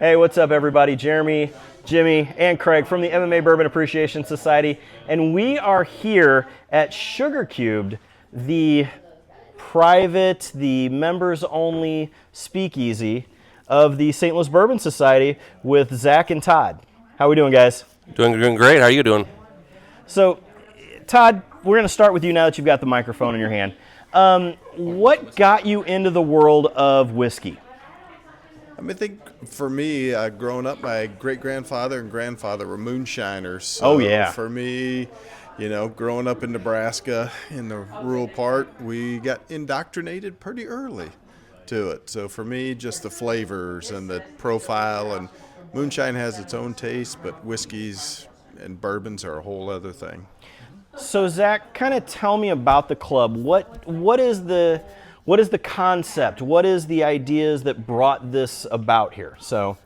Hey, what's up, everybody? Jeremy, Jimmy, and Craig from the MMA Bourbon Appreciation Society, and we are here at Sugar Cubed, the private, the members-only speakeasy of the St. Louis Bourbon Society with Zach and Todd. How we doing, guys? Doing great. How are you doing? So, Todd, we're going to start with you now that you've got the microphone in your hand. What got you into the world of whiskey? I think for me, growing up, my great-grandfather and grandfather were moonshiners. So oh, yeah. For me, growing up in Nebraska in the rural part, we got indoctrinated pretty early to it. So for me, just the flavors and the profile, and moonshine has its own taste, but whiskeys and bourbons are a whole other thing. So Zach, kind of tell me about the club. What is the concept? What is the ideas that brought this about here? So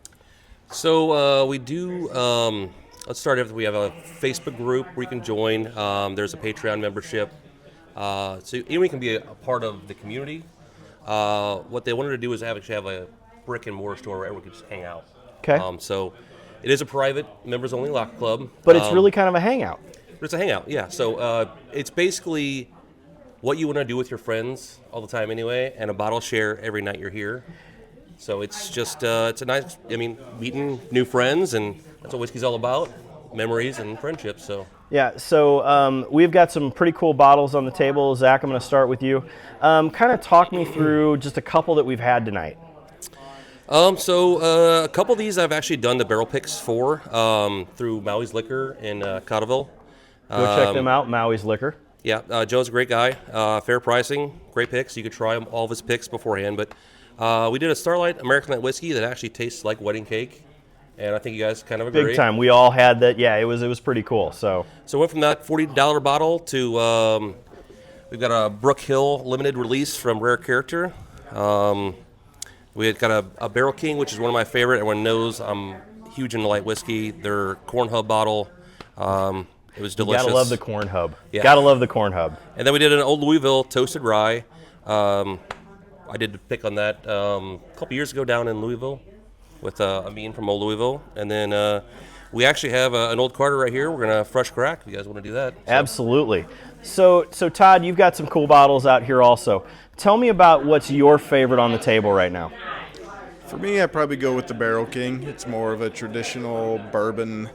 we do. Let's start with, we have a Facebook group where you can join. There's a Patreon membership, so anyone can be a part of the community. What they wanted to do is actually have a brick and mortar store where everyone could just hang out. Okay. So it is a private members-only lock club, but it's really kind of a hangout. It's a hangout, yeah. So it's basically what you want to do with your friends all the time anyway, and a bottle share every night you're here. So it's just, it's a nice, meeting new friends, and that's what whiskey's all about, memories and friendships, so. Yeah, so we've got some pretty cool bottles on the table. Zach, I'm going to start with you. Kind of talk me through just a couple that we've had tonight. A couple of these I've actually done the barrel picks for through Maui's Liquor in Cotterville. Go check them out, Maui's Liquor. Yeah, Joe's a great guy. Fair pricing, great picks. You could try all of his picks beforehand. But we did a Starlight American Light whiskey that actually tastes like wedding cake, and I think you guys kind of agree. Big time. We all had that. Yeah, it was pretty cool. So went from that $40 bottle to we've got a Brook Hill limited release from Rare Character. We had got a Barrel King, which is one of my favorite. Everyone knows I'm huge into light whiskey. Their Corn Hub bottle. It was delicious. You gotta love the Corn Hub. Yeah. Gotta love the Corn Hub. And then we did an Old Louisville Toasted Rye. I did the pick on that a couple years ago down in Louisville with Amin from Old Louisville. And then we actually have an Old Carter right here. We're going to fresh crack if you guys want to do that. So. Absolutely. So Todd, you've got some cool bottles out here also. Tell me about what's your favorite on the table right now. For me, I'd probably go with the Barrel King. It's more of a traditional bourbon,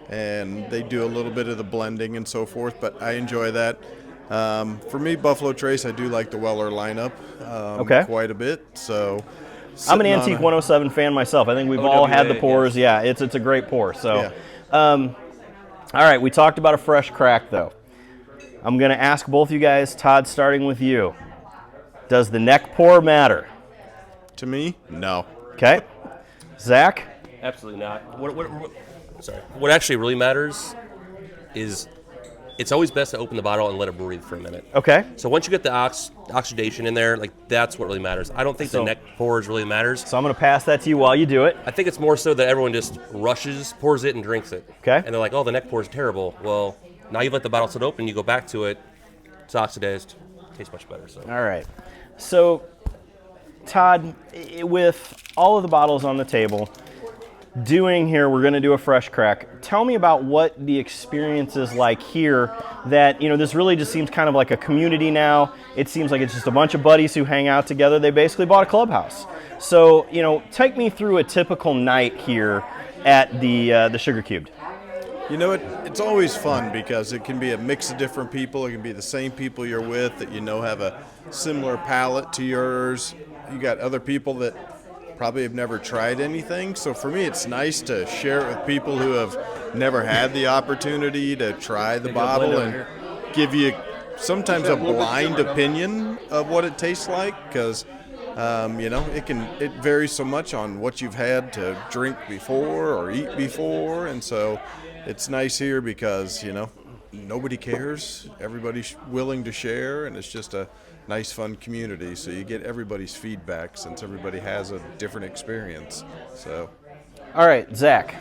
and they do a little bit of the blending and so forth, but I enjoy that. For me, Buffalo Trace, I do like the Weller lineup quite a bit. So I'm an Antique 107 fan myself. I think we've all had the pours. Yeah, it's a great pour. So, all right, we talked about a fresh crack, though. I'm going to ask both you guys, Todd, starting with you. Does the neck pour matter? To me, no. Okay. Zach? Absolutely not. What actually really matters is it's always best to open the bottle and let it breathe for a minute. Okay. So once you get the oxidation in there, that's what really matters. I don't think the neck pours really matters. So I'm going to pass that to you while you do it. I think it's more so that everyone just rushes, pours it, and drinks it. Okay. And they're like, oh, the neck pour is terrible. Well, now you've let the bottle sit open, you go back to it, it's oxidized, tastes much better. So. All right. So, Todd, with all of the bottles on the table, we're going to do a fresh crack. Tell me about what the experience is like here that, this really just seems kind of like a community now. It seems like it's just a bunch of buddies who hang out together. They basically bought a clubhouse. So, take me through a typical night here at the Sugar Cubed. It's always fun because it can be a mix of different people. It can be the same people you're with that have a similar palate to yours. You got other people that probably have never tried anything. So for me, it's nice to share it with people who have never had the opportunity to try the bottle and give you sometimes a blind opinion of what it tastes like because, it varies so much on what you've had to drink before or eat before. And so it's nice here because, nobody cares. Everybody's willing to share, and it's just a nice, fun community. So you get everybody's feedback since everybody has a different experience. So, all right, Zach.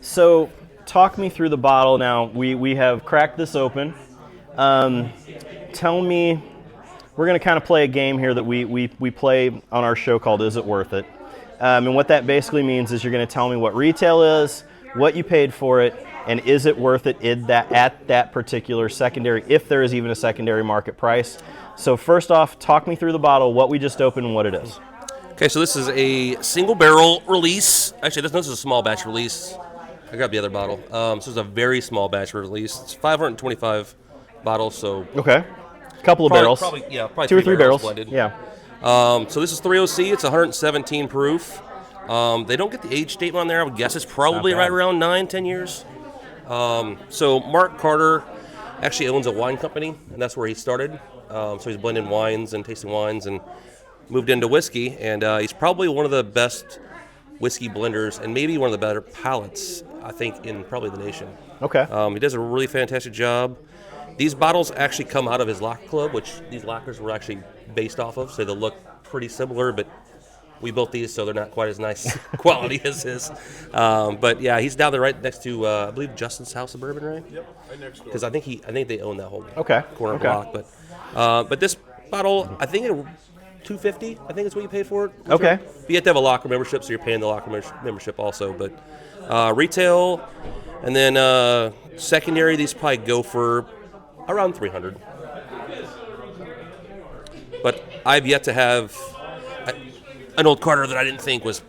So talk me through the bottle now. We have cracked this open. Tell me, we're going to kind of play a game here that we play on our show called Is It Worth It? And what that basically means is you're going to tell me what retail is, what you paid for it, and is it worth it at that particular secondary, if there is even a secondary market price. So first off, talk me through the bottle, what we just opened, and what it is. Okay, so this is a single barrel release. Actually, this is a small batch release. I grabbed the other bottle. So it's a very small batch release. It's 525 bottles, so Okay. Couple of barrels. Probably 2 or 3 barrels. blended. Yeah. So this is 3OC. It's 117 proof. They don't get the age statement on there. I would guess it's probably Not bad. right around 9-10 years. So Mark Carter actually owns a wine company, and that's where he started. So he's blending wines and tasting wines and moved into whiskey. And he's probably one of the best whiskey blenders and maybe one of the better palates, I think, in probably the nation. Okay. He does a really fantastic job. These bottles actually come out of his lock club, which these lockers were actually based off of, so they look pretty similar, but we built these, so they're not quite as nice quality as his. But yeah, he's down there right next to, I believe, Justin's House of Bourbon, right? Yep, right next door. Because I think they own that whole corner Okay. block. But this bottle, I think it $250. I think is what you paid for it. Okay. But you have to have a locker membership, so you're paying the locker membership also. But retail, and then secondary, these probably go for around $300. But I've yet to have an Old Carter that I didn't think was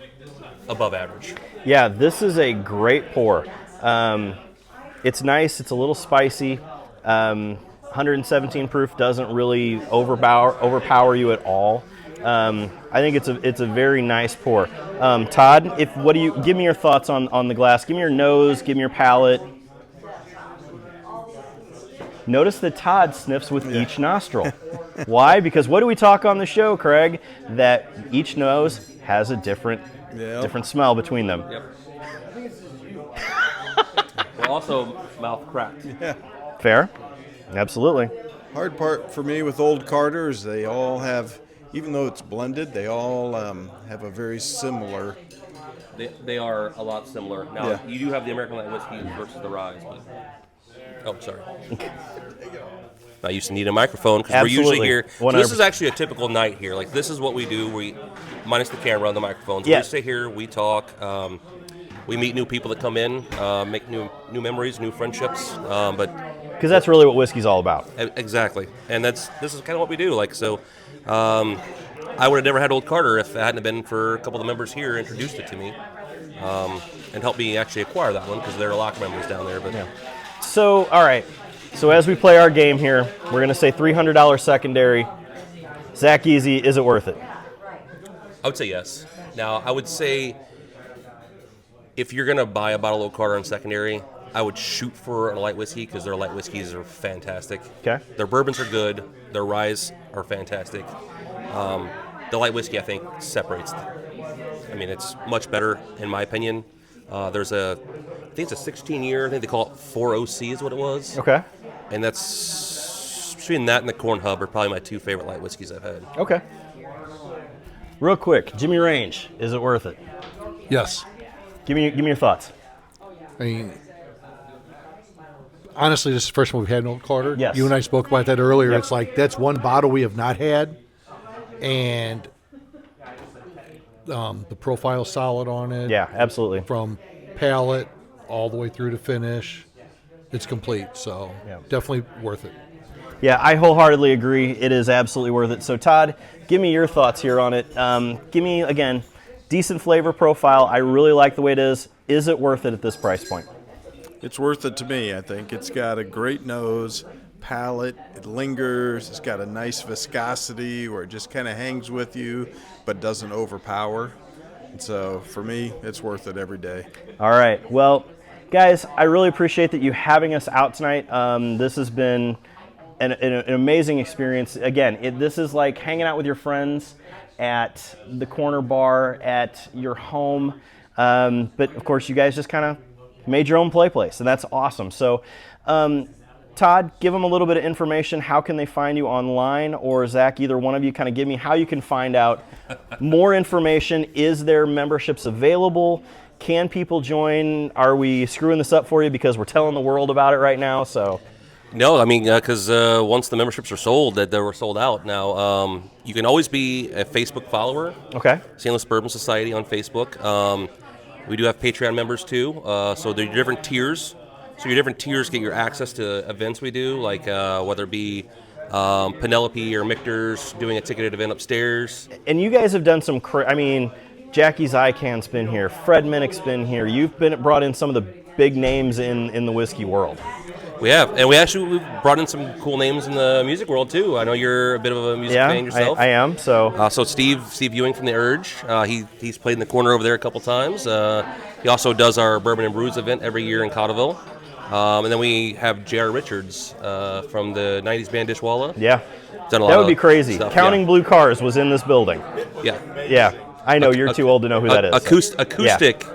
above average. Yeah, this is a great pour. It's nice. It's a little spicy. 117 proof doesn't really overpower you at all. I think it's a very nice pour. Todd, give me your thoughts on the glass. Give me your nose. Give me your palate. Notice that Todd sniffs with each nostril. Why? Because what do we talk on the show, Craig? That each nose has a different smell between them. Yep. Well, also mouth cracked. Yeah. Fair? Absolutely. Hard part for me with Old Carters, they all have, even though it's blended, they all have a very similar. They are a lot similar. Now, Yeah. you do have the American Light Whiskey versus the Rye. Oh, sorry. I used to need a microphone because we're usually Absolutely. here. So 100%. this is actually a typical night here. Like, this is what we do. We, minus the camera and the microphones. Yeah. We sit here, we talk. We meet new people that come in, make new memories, new friendships. But Because that's really what whiskey's all about. exactly, and this is kind of what we do. Like, so, I would have never had Old Carter if it hadn't been for a couple of the members here introduced it to me, and helped me actually acquire that one because there are locker members down there. But So, all right. So as we play our game here, we're going to say $300 secondary. Zach Easy, is it worth it? I would say yes. Now, I would say if you're going to buy a bottle of Old Carter on secondary, I would shoot for a light whiskey because their light whiskeys are fantastic. Okay. Their bourbons are good. Their ryes are fantastic. The light whiskey, I think, separates them. I mean, it's much better, in my opinion. I think it's a 16-year, I think they call it 4OC is what it was. Okay. And that's, between that and the Corn Hub are probably my two favorite light whiskeys I've had. Okay. Real quick, Jimmy Range, is it worth it? Yes. Give me your thoughts. I mean, honestly, this is the first one we've had in Old Carter. Yes. You and I spoke about that earlier. Yep. It's like that's one bottle we have not had, and the profile's solid on it. Yeah, absolutely. From palate all the way through to finish, it's complete. So definitely worth it. Yeah, I wholeheartedly agree. It is absolutely worth it. So, Todd, give me your thoughts here on it. Give me, again, decent flavor profile. I really like the way it is. Is it worth it at this price point? It's worth it to me, I think. It's got a great nose, palate, it lingers, it's got a nice viscosity where it just kind of hangs with you but doesn't overpower. And so for me, it's worth it every day. All right. Well, guys, I really appreciate that you having us out tonight. This has been an amazing experience. Again, this is like hanging out with your friends at the corner bar at your home. But, of course, you guys just kind of made your own play place, and that's awesome. So, Todd, give them a little bit of information. How can they find you online? Or Zach, either one of you kind of give me how you can find out more information. Is there memberships available? Can people join? Are we screwing this up for you because we're telling the world about it right now? So, No, I mean, because once the memberships are sold, that they were sold out. Now, you can always be a Facebook follower. Okay. STL Bourbon Society on Facebook. We do have Patreon members too. So there are different tiers. So your different tiers get your access to events we do, like whether it be Penelope or Michter's doing a ticketed event upstairs. And you guys have done some. I mean, Jackie Zycan's been here. Fred Minnick's been here. You've brought in some of the big names in the whiskey world. We have, and we've brought in some cool names in the music world too. I know you're a bit of a music fan yourself. I am. So Steve Ewing from the Urge, he's played in the corner over there a couple times. He also does our Bourbon and Brews event every year in Cotterville. And then we have J.R. Richards from the '90s band Dishwalla. Yeah, done a lot that would be crazy. Stuff, Counting Blue Cars was in this building. Yeah, yeah. I know you're too old to know who that is. Acoustic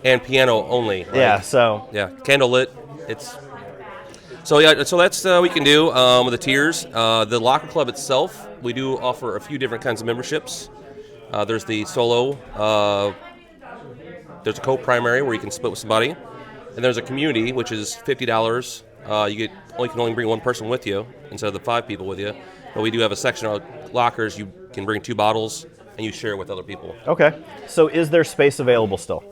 and piano only. Right? Yeah. So yeah, candlelit. So that's we can do with the tiers. The Locker Club itself, we do offer a few different kinds of memberships. There's the solo. There's a co-primary where you can split with somebody, and there's a community which is $50. You can only bring one person with you instead of the 5 people with you. But we do have a section of lockers. You can bring 2 bottles and you share it with other people. Okay. So is there space available still?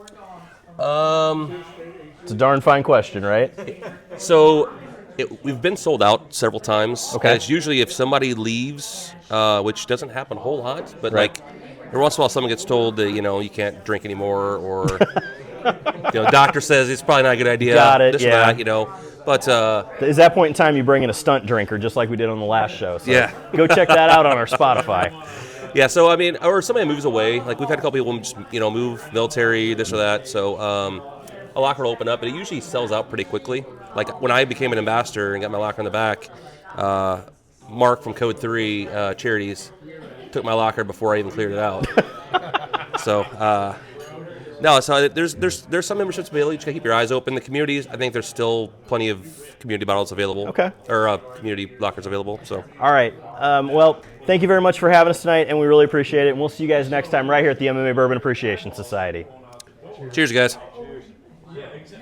It's a darn fine question, right? So. We've been sold out several times. Okay. And it's usually if somebody leaves, which doesn't happen a whole lot, but right. like every once in a while someone gets told that, you can't drink anymore, or doctor says it's probably not a good idea. Got it, this yeah. or that, But is that point in time you bring in a stunt drinker, just like we did on the last show? So yeah. Go check that out on our Spotify. Yeah, so I mean, or somebody moves away. Like we've had a couple people just move, military, this or that. So a locker will open up, but it usually sells out pretty quickly. Like when I became an ambassador and got my locker in the back, Mark from Code 3 Charities took my locker before I even cleared it out. So there's some memberships available. You just gotta keep your eyes open. The communities, I think there's still plenty of community bottles available. Okay. Or community lockers available. So. All right. Well, thank you very much for having us tonight, and we really appreciate it. And we'll see you guys next time right here at the MMA Bourbon Appreciation Society. Cheers, guys. Cheers.